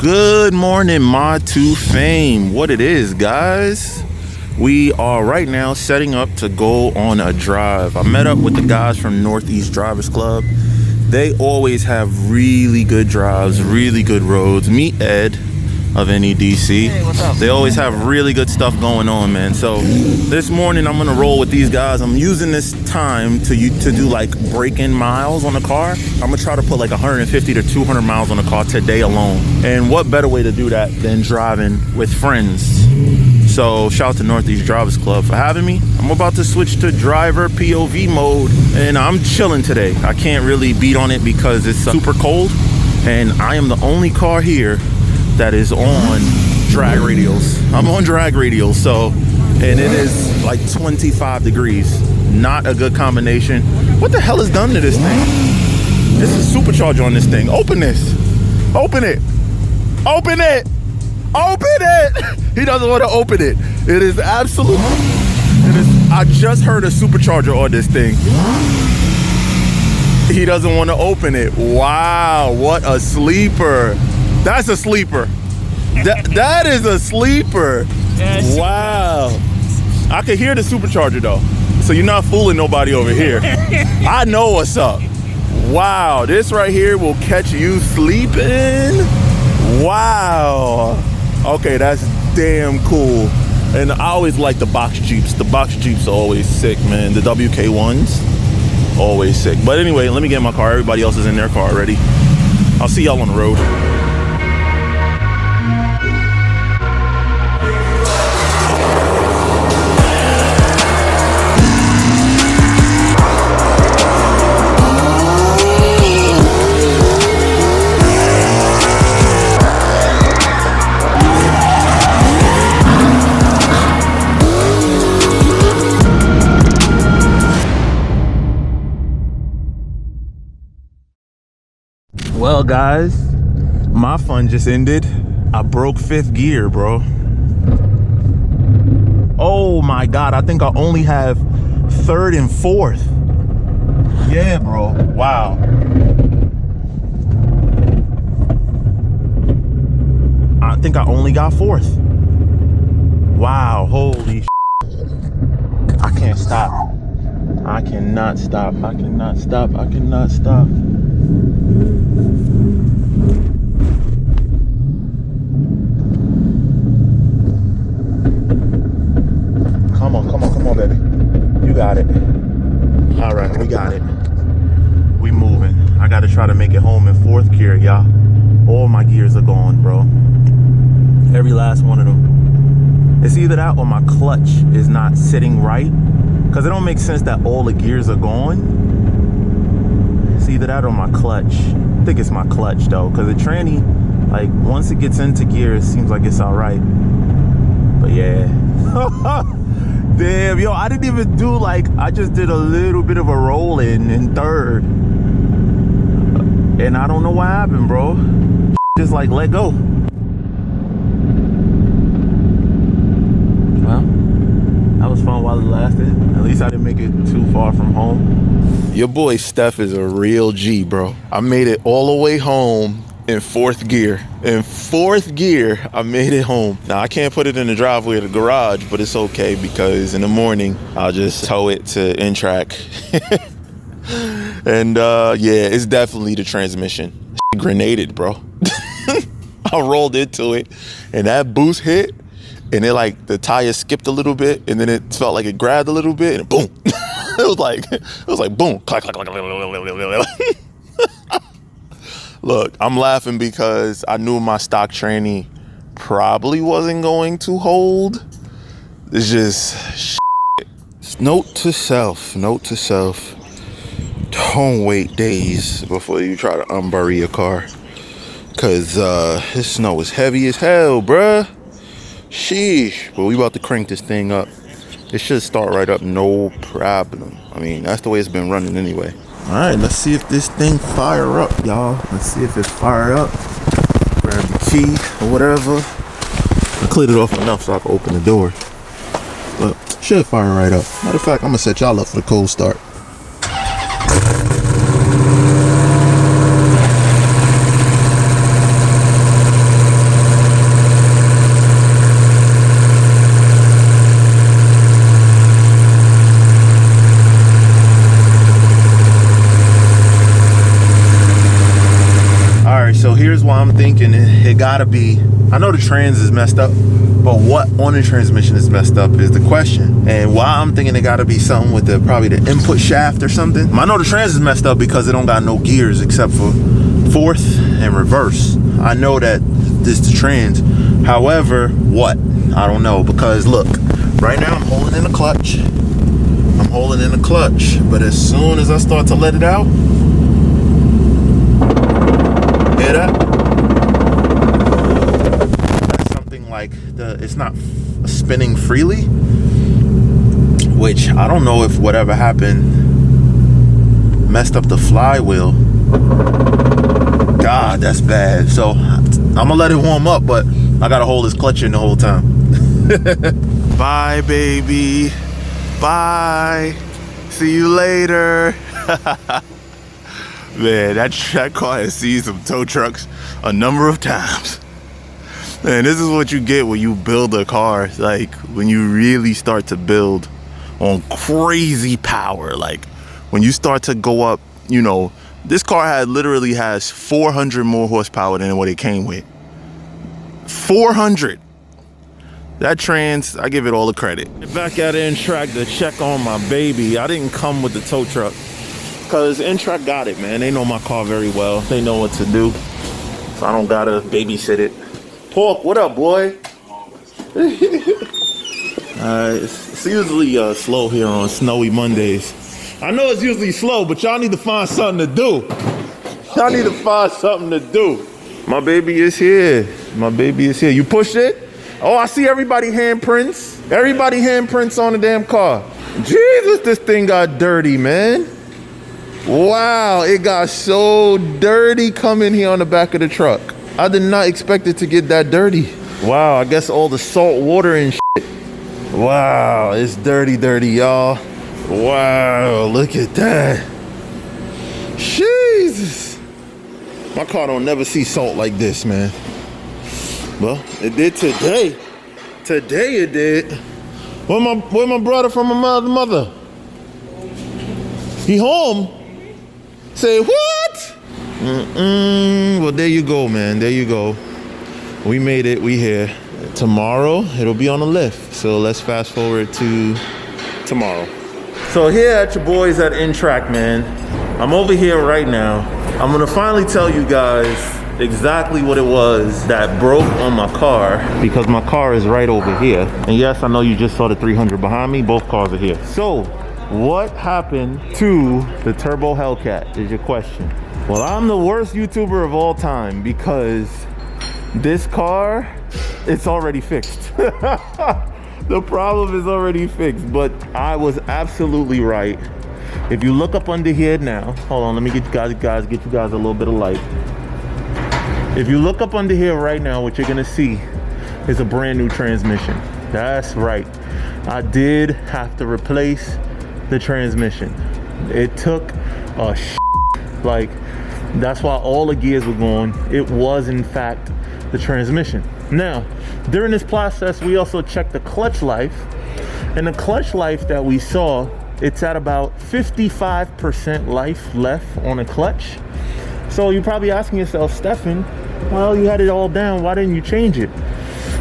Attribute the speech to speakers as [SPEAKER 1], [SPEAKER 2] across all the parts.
[SPEAKER 1] Good morning, Mod2Fame. What it is, guys, we are right now setting up to go on a drive. I met up with the guys from Northeast Drivers Club. They always have really good drives, really good roads. Meet Ed of NEDC.
[SPEAKER 2] Hey, what's up?
[SPEAKER 1] They always have really good stuff going on, man. So this morning I'm gonna roll with these guys. I'm using this time to do like break-in miles on the car. I'm gonna try to put like 150 to 200 miles on the car today alone. And what better way to do that than driving with friends? So shout out to Northeast Drivers Club for having me. I'm about to switch to driver POV mode, and I'm chilling today. I can't really beat on it because it's super cold, and I am the only car here that is on drag radials. I'm on drag radials, so, and it is like 25 degrees. Not a good combination. What the hell is done to this thing? This is supercharger on this thing. Open this. Open it. Open it. Open it. He doesn't want to open it. It is absolute. I just heard a supercharger on this thing. He doesn't want to open it. Wow, what a sleeper. That's a sleeper. That is a sleeper. Wow. I can hear the supercharger though. So you're not fooling nobody over here. I know what's up. Wow, this right here will catch you sleeping. Wow. Okay, that's damn cool. And I always like the box Jeeps. The box Jeeps are always sick, man. The WK1s, always sick. But anyway, let me get in my car. Everybody else is in their car already. I'll see y'all on the road. Well, guys, my fun just ended. I broke fifth gear, bro. Oh my God, I think I only have third and fourth. Yeah, bro, wow. I think I only got fourth. Wow, holy I can't stop. I cannot stop. I cannot stop. I cannot stop. Come on, baby. You got it. All right, we got it. We moving. I got to try to make it home in fourth gear, y'all. All my gears are gone, bro. Every last one of them. It's either that or my clutch is not sitting right, because it don't make sense that all the gears are gone. It's either that or my clutch. I think it's my clutch though, because the tranny, like once it gets into gear, it seems like it's all right. But yeah. Damn, yo, I didn't even do like, I just did a little bit of a roll in third. And I don't know what happened, bro. Just like let go. Well, that was fun while it lasted. At least I didn't make it too far from home. Your boy Steph is a real G, bro. I made it all the way home in fourth gear. In fourth gear, I made it home. Now, I can't put it in the driveway or the garage, but it's okay because in the morning, I'll just tow it to N-Track. And yeah, it's definitely the transmission. Grenaded, bro. I rolled into it, and that boost hit, and it like, the tire skipped a little bit, and then it felt like it grabbed a little bit, and boom. It was like boom, clack, clack, clack, clack. Look, I'm laughing because I knew my stock tranny probably wasn't going to hold. It's just shit. Note to self, don't wait days before you try to unbury your car, because this snow is heavy as hell, bruh. Sheesh. But we about to crank this thing up. It should start right up, no problem. I mean, that's the way it's been running anyway. All right, let's see if this thing fire up, y'all. Let's see if it's fired up. Grab the key or whatever. I cleared it off enough so I can open the door. But should fire right up. Matter of fact, I'm gonna set y'all up for the cold start. thinking it gotta be, I know the trans is messed up, but what on the transmission is messed up is the question. And why I'm thinking it gotta be something with probably the input shaft or something. I know the trans is messed up because it don't got no gears except for fourth and reverse. I know that this is the trans. However, what? I don't know, because look, right now I'm holding in the clutch. But as soon as I start to let it out, hear that? That's something like it's not spinning freely, which I don't know if whatever happened messed up the flywheel. God, that's bad. So I'm gonna let it warm up, but I gotta hold this clutch in the whole time. Bye, baby. Bye. See you later. Man, that car has seen some tow trucks a number of times. Man, this is what you get when you build a car. Like when you really start to build on crazy power. Like when you start to go up, you know, this car literally has 400 more horsepower than what it came with. 400. That trans, I give it all the credit. Back at N-Track to check on my baby. I didn't come with the tow truck because N-Track got it, man. They know my car very well. They know what to do. So I don't gotta babysit it. Pork, what up, boy? It's usually slow here on snowy Mondays. I know it's usually slow, but y'all need to find something to do. Y'all need to find something to do. My baby is here. My baby is here. You pushed it? Oh, I see everybody handprints. Everybody handprints on the damn car. Jesus, this thing got dirty, man. Wow, it got so dirty coming here on the back of the truck. I did not expect it to get that dirty. Wow, I guess all the salt water and shit. Wow, it's dirty, y'all. Wow, look at that. Jesus. My car don't never see salt like this, man. Well, it did today. Today it did. Where my brother from my mother? He home? Say what? Well, there you go, man. There you go. We made it. We here. Tomorrow it'll be on the lift. So let's fast forward to tomorrow. So here at your boys at N-Track, man. I'm over here right now. I'm gonna finally tell you guys exactly what it was that broke on my car, because my car is right over here. And yes, I know you just saw the 300 behind me. Both cars are here. So what happened to the turbo Hellcat is your question. Well, I'm the worst YouTuber of all time because this car, it's already fixed. The problem is already fixed, but I was absolutely right. If you look up under here now, hold on, let me get you guys a little bit of light. If you look up under here right now, what you're gonna see is a brand new transmission. That's right. I did have to replace the transmission. It took a like, that's why all the gears were going. It was in fact the transmission. Now, during this process, we also checked the clutch life, and the clutch life that we saw, it's at about 55% life left on a clutch. So you're probably asking yourself, Stefan, well, you had it all down, why didn't you change it?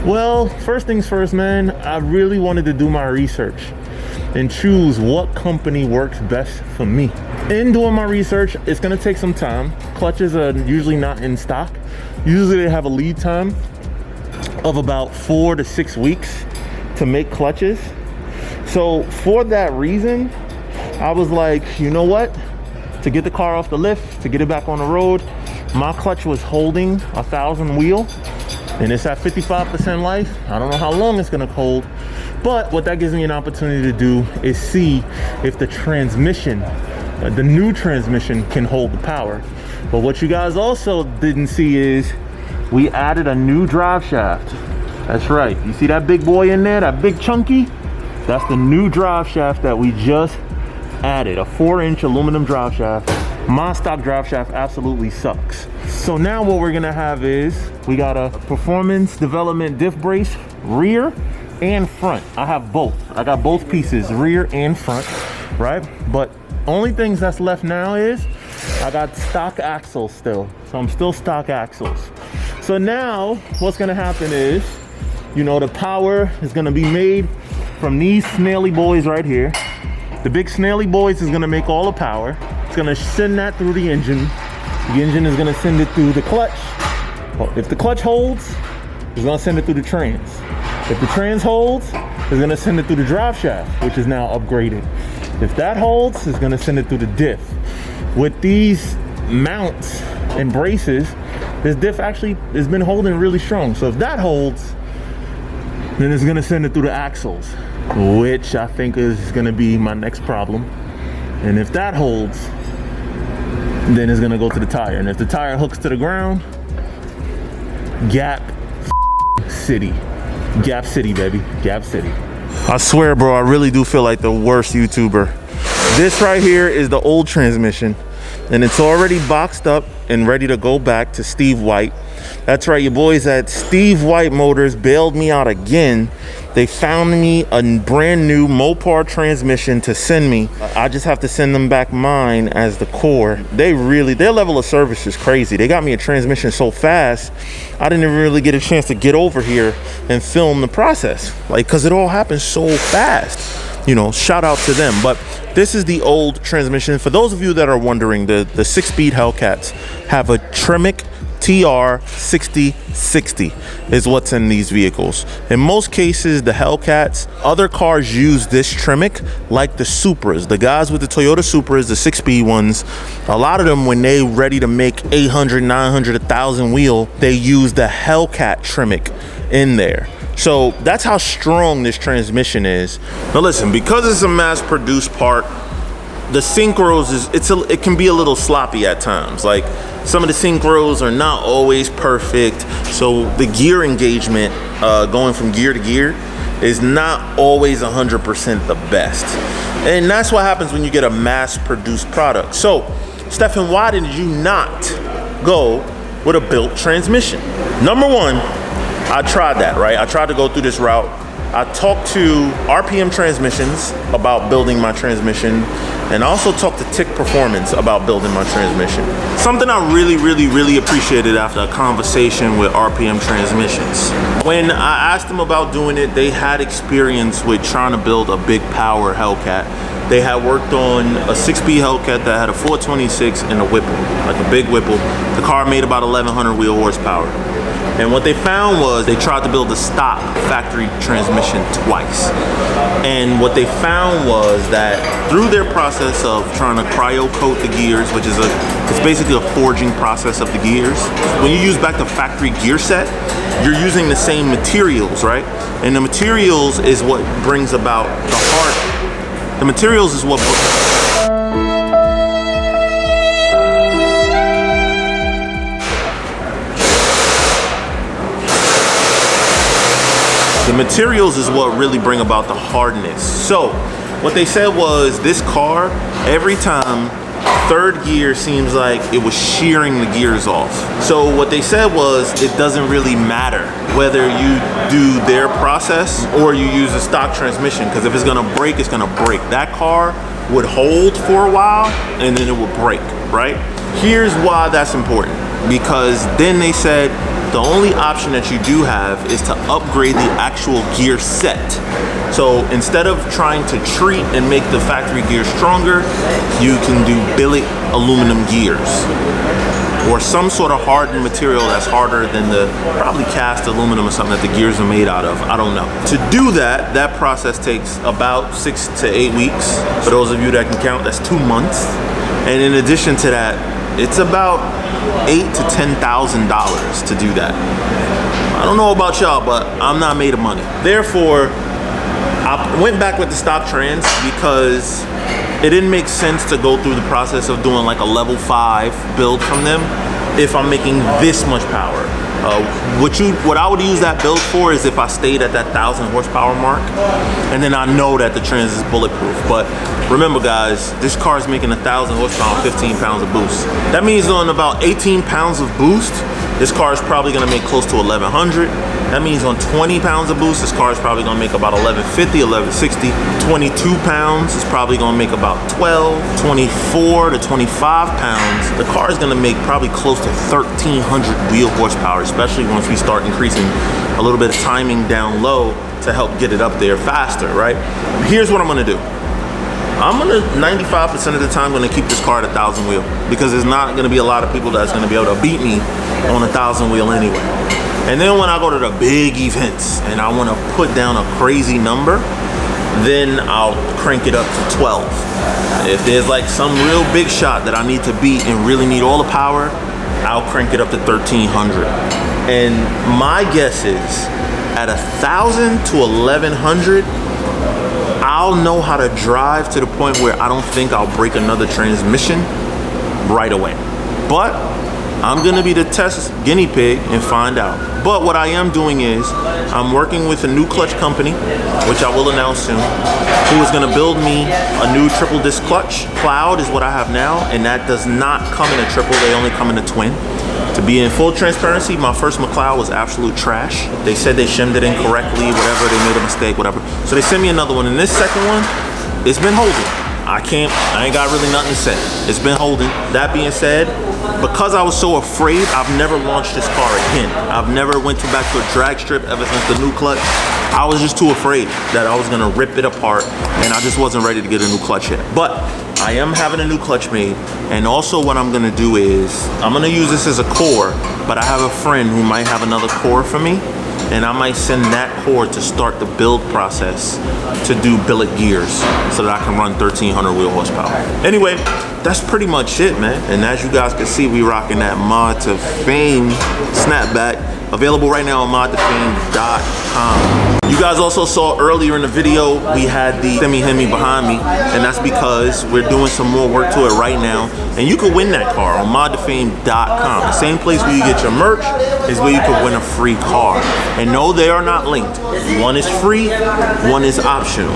[SPEAKER 1] Well, first things first, man, I really wanted to do my research and choose what company works best for me. In doing my research, it's gonna take some time. Clutches are usually not in stock. Usually they have a lead time of about 4 to 6 weeks to make clutches. So for that reason, I was like, you know what? To get the car off the lift, to get it back on the road, my clutch was holding 1,000 wheel, and it's at 55% life. I don't know how long it's gonna hold, but what that gives me an opportunity to do is see if the transmission, the new transmission, can hold the power. But what you guys also didn't see is we added a new drive shaft. That's right, you see that big boy in there, that big chunky? That's the new drive shaft that we just added, a 4-inch aluminum drive shaft. My stock drive shaft absolutely sucks. So now what we're gonna have is, we got a performance development diff brace, rear and front. I have both. I got both pieces, rear and front, right? But only things that's left now is, I got stock axles still. So I'm still stock axles. So now what's gonna happen is, you know, the power is gonna be made from these snaily boys right here. The big snaily boys is gonna make all the power. It's gonna send that through the engine. The engine is gonna send it through the clutch. If the clutch holds, it's gonna send it through the trans. If the trans holds, it's gonna send it through the drive shaft, which is now upgraded. If that holds, it's gonna send it through the diff. With these mounts and braces, this diff actually has been holding really strong. So if that holds, then it's gonna send it through the axles, which I think is gonna be my next problem. And if that holds, then it's gonna go to the tire. And if the tire hooks to the ground, Gap City. Gap City, baby. Gap City. I swear, bro, I really do feel like the worst YouTuber. This right here is the old transmission, and it's already boxed up and ready to go back to Steve White. That's right, your boys at Steve White Motors bailed me out again. They found me a brand new Mopar transmission to send me. I just have to send them back mine as the core. Their level of service is crazy. They got me a transmission so fast, I didn't even really get a chance to get over here and film the process. Like, cause it all happened so fast. You know, shout out to them. But this is the old transmission. For those of you that are wondering, the 6-speed Hellcats have a Tremec TR6060 is what's in these vehicles. In most cases, the Hellcats, other cars use this Tremec, like the Supras. The guys with the Toyota Supras, the 6-speed ones, a lot of them, when they ready to make 800, 900, 1,000 wheel, they use the Hellcat Tremec in there. So that's how strong this transmission is. Now listen, because it's a mass-produced part, the synchros it can be a little sloppy at times. Like, some of the synchros are not always perfect, so the gear engagement going from gear to gear is not always 100% the best. And that's what happens when you get a mass-produced product. So, Stefan, why did you not go with a built transmission? Number one, I tried that, right? I tried to go through this route. I talked to RPM Transmissions about building my transmission, and I also talked to Tick Performance about building my transmission. Something I really appreciated after a conversation with RPM Transmissions. When I asked them about doing it, they had experience with trying to build a big power Hellcat. They had worked on a 6-speed Hellcat that had a 426 and a Whipple, like a big Whipple. The car made about 1,100 wheel horsepower. And what they found was they tried to build a stock factory transmission twice. And what they found was that through their process of trying to cryo coat the gears, which is it's basically a forging process of the gears. When you use back the factory gear set, you're using the same materials, right? And the materials is what brings about the hard. The materials is what. The materials is what really bring about the hardness. So what they said was this car, every time, third gear seems like it was shearing the gears off. So what they said was it doesn't really matter whether you do their process or you use a stock transmission, because if it's gonna break, it's gonna break. That car would hold for a while and then it would break, right? Here's why that's important. Because then they said the only option that you do have is to upgrade the actual gear set. So instead of trying to treat and make the factory gear stronger, you can do billet aluminum gears or some sort of hardened material that's harder than the probably cast aluminum or something that the gears are made out of. I don't know. To do that, that process takes about 6 to 8 weeks. For those of you that can count, that's 2 months. And in addition to that, it's about $8,000 to $10,000 to do that. I don't know about y'all, but I'm not made of money. Therefore, I went back with the stock trans because it didn't make sense to go through the process of doing like a level 5 build from them if I'm making this much power. What I would use that build for is if I stayed at that 1,000 horsepower mark, and then I know that the trans is bulletproof. But remember guys, this car is making 1,000 horsepower, 15 pounds of boost. That means on about 18 pounds of boost, this car is probably gonna make close to 1,100. That means on 20 pounds of boost, this car is probably gonna make about 1150, 1160. 22 pounds is probably gonna make about 12. 24 to 25 pounds, the car is gonna make probably close to 1300 wheel horsepower, especially once we start increasing a little bit of timing down low to help get it up there faster, right? Here's what I'm gonna do. I'm gonna 95% of the time gonna keep this car at 1,000 wheel, because there's not gonna be a lot of people that's gonna be able to beat me on 1,000 wheel anyway. And then when I go to the big events and I wanna put down a crazy number, then I'll crank it up to 12. If there's like some real big shot that I need to beat and really need all the power, I'll crank it up to 1,300. And my guess is at 1,000 to 1,100, I'll know how to drive to the point where I don't think I'll break another transmission right away. But I'm gonna be the test guinea pig and find out. But what I am doing is I'm working with a new clutch company, which I will announce soon, who is gonna build me a new triple disc clutch. Cloud is what I have now, and that does not come in a triple, they only come in a twin. To be in full transparency, my first McLeod was absolute trash. They said they shimmed it incorrectly, whatever, they made a mistake, whatever. So they sent me another one, and this second one, it's been holding. I ain't got really nothing to say. It's been holding. That being said, because I was so afraid, I've never launched this car again. I've never went back to a drag strip ever since the new clutch. I was just too afraid that I was gonna rip it apart, and I just wasn't ready to get a new clutch yet. But I am having a new clutch made, and also what I'm gonna do is, I'm gonna use this as a core, but I have a friend who might have another core for me, and I might send that core to start the build process to do billet gears so that I can run 1,300 wheel horsepower. Anyway, that's pretty much it, man. And as you guys can see, we rocking that Mod2Fame snapback, available right now on Mod2Fame.com. You guys also saw earlier in the video, we had the semi-Hemi behind me, and that's because we're doing some more work to it right now. And you can win that car on Mod2Fame.com. The same place where you get your merch is where you can win a free car. And no, they are not linked. One is free, one is optional.